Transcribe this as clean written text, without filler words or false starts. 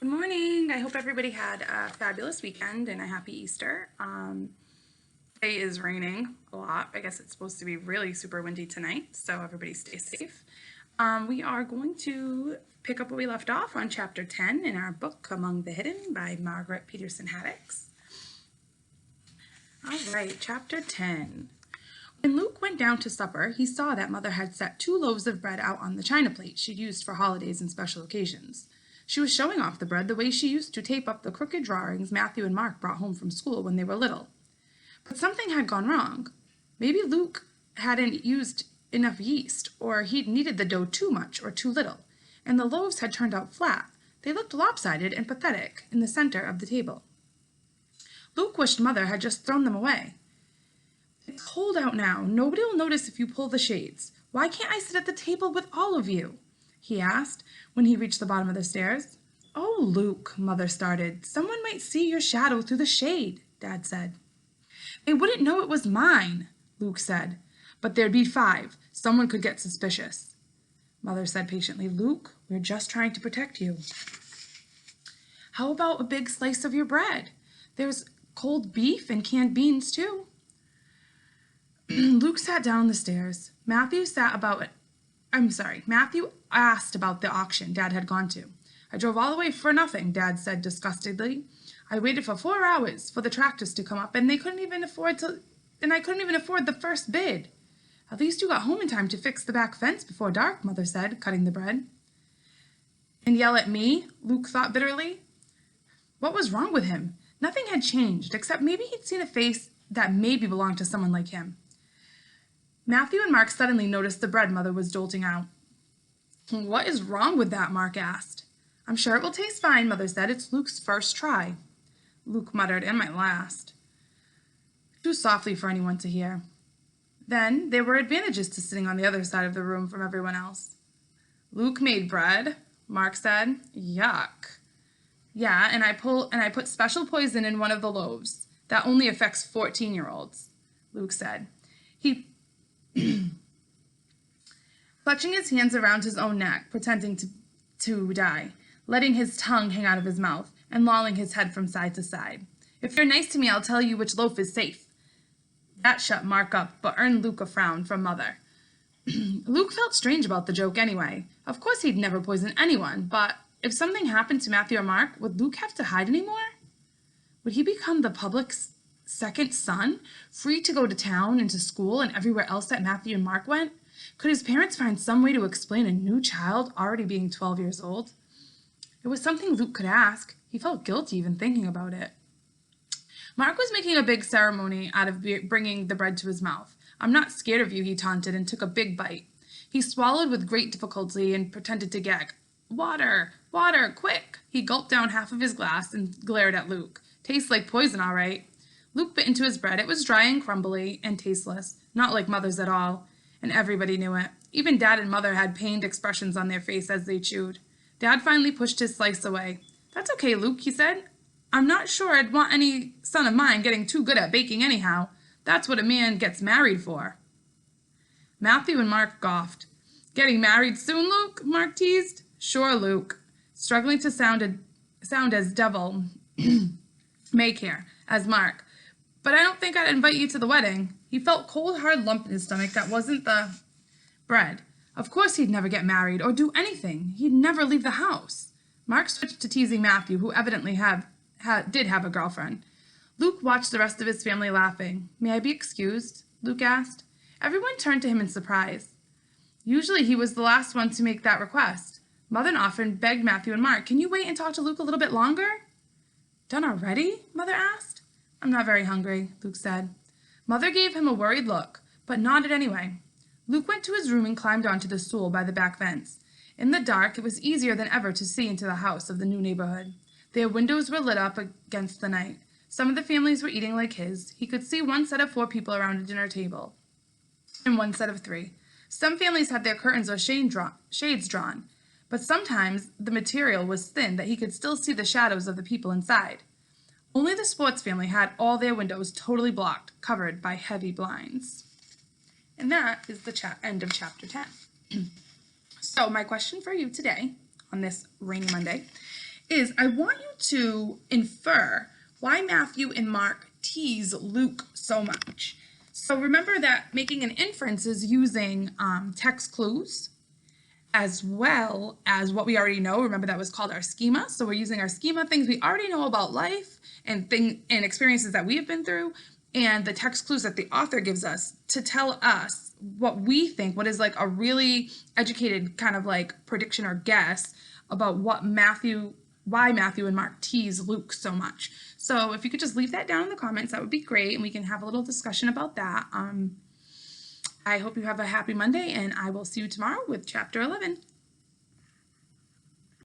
Good morning. I hope everybody had a fabulous weekend and a happy Easter. Today is raining a lot. I guess it's supposed to be really super windy tonight, so everybody stay safe. We are going to pick up where we left off on chapter 10 in our book, Among the Hidden by Margaret Peterson Haddix. All right, chapter 10. When Luke went down to supper, he saw that Mother had set 2 loaves of bread out on the china plate she'd used for holidays and special occasions. She was showing off the bread the way she used to tape up the crooked drawings Matthew and Mark brought home from school when they were little. But something had gone wrong. Maybe Luke hadn't used enough yeast, or he'd kneaded the dough too much or too little, and the loaves had turned out flat. They looked lopsided and pathetic in the center of the table. Luke wished Mother had just thrown them away. It's cold out now. Nobody will notice if you pull the shades. Why can't I sit at the table with all of you? He asked when he reached the bottom of the stairs. Oh, Luke, Mother started. Someone might see your shadow through the shade, Dad said. They wouldn't know it was mine, Luke said. But there'd be 5. Someone could get suspicious. Mother said patiently, Luke, we're just trying to protect you. How about a big slice of your bread? There's cold beef and canned beans, too. Luke sat down the stairs. Matthew asked about the auction Dad had gone to. I drove all the way for nothing, Dad said disgustedly. I waited for 4 hours for the tractors to come up, and I couldn't even afford the first bid. At least you got home in time to fix the back fence before dark, Mother said, cutting the bread. And yell at me? Luke thought bitterly. What was wrong with him? Nothing had changed, except maybe he'd seen a face that maybe belonged to someone like him. Matthew and Mark suddenly noticed the bread Mother was doling out. What is wrong with that? Mark asked. I'm sure it will taste fine, Mother said. It's Luke's first try. Luke muttered, and my last. Too softly for anyone to hear. Then there were advantages to sitting on the other side of the room from everyone else. Luke made bread, Mark said. Yuck. Yeah, and I put special poison in one of the loaves. That only affects 14-year-olds, Luke said. He clutching his hands around his own neck, pretending to die, letting his tongue hang out of his mouth, and lolling his head from side to side. If you're nice to me, I'll tell you which loaf is safe. That shut Mark up, but earned Luke a frown from Mother. Luke felt strange about the joke anyway. Of course he'd never poison anyone, but if something happened to Matthew or Mark, would Luke have to hide anymore? Would he become the public's second son, free to go to town and to school and everywhere else that Matthew and Mark went? Could his parents find some way to explain a new child already being 12 years old? It was something Luke could ask. He felt guilty even thinking about it. Mark was making a big ceremony out of bringing the bread to his mouth. I'm not scared of you, he taunted and took a big bite. He swallowed with great difficulty and pretended to gag. Water, water, quick! He gulped down half of his glass and glared at Luke. Tastes like poison, all right. Luke bit into his bread. It was dry and crumbly and tasteless, not like Mother's at all, and everybody knew it. Even Dad and Mother had pained expressions on their face as they chewed. Dad finally pushed his slice away. That's okay, Luke, he said. I'm not sure I'd want any son of mine getting too good at baking anyhow. That's what a man gets married for. Matthew and Mark scoffed. Getting married soon, Luke? Mark teased. Sure, Luke, struggling to sound as devil may care as Mark. But I don't think I'd invite you to the wedding. He felt cold, hard lump in his stomach that wasn't the bread. Of course he'd never get married or do anything. He'd never leave the house. Mark switched to teasing Matthew, who evidently did have a girlfriend. Luke watched the rest of his family laughing. May I be excused? Luke asked. Everyone turned to him in surprise. Usually he was the last one to make that request. Mother often begged Matthew and Mark, can you wait and talk to Luke a little bit longer? Done already? Mother asked. I'm not very hungry, Luke said. Mother gave him a worried look, but nodded anyway. Luke went to his room and climbed onto the stool by the back fence. In the dark, it was easier than ever to see into the house of the new neighborhood. Their windows were lit up against the night. Some of the families were eating like his. He could see one set of 4 people around a dinner table, and one set of 3. Some families had their curtains or shades drawn, but sometimes the material was thin that he could still see the shadows of the people inside. Only the Sports family had all their windows totally blocked, covered by heavy blinds. And that is the end of chapter 10. So my question for you today, on this rainy Monday, is I want you to infer why Matthew and Mark tease Luke so much. So remember that making an inference is using text clues as well as what we already know. Remember that was called our schema. So we're using our schema, things we already know about life and experiences that we have been through, and the text clues that the author gives us to tell us what we think, what is like a really educated kind of like prediction or guess about why Matthew and Mark tease Luke so much. So if you could just leave that down in the comments, that would be great, and we can have a little discussion about that. I hope you have a happy Monday, and I will see you tomorrow with chapter 11.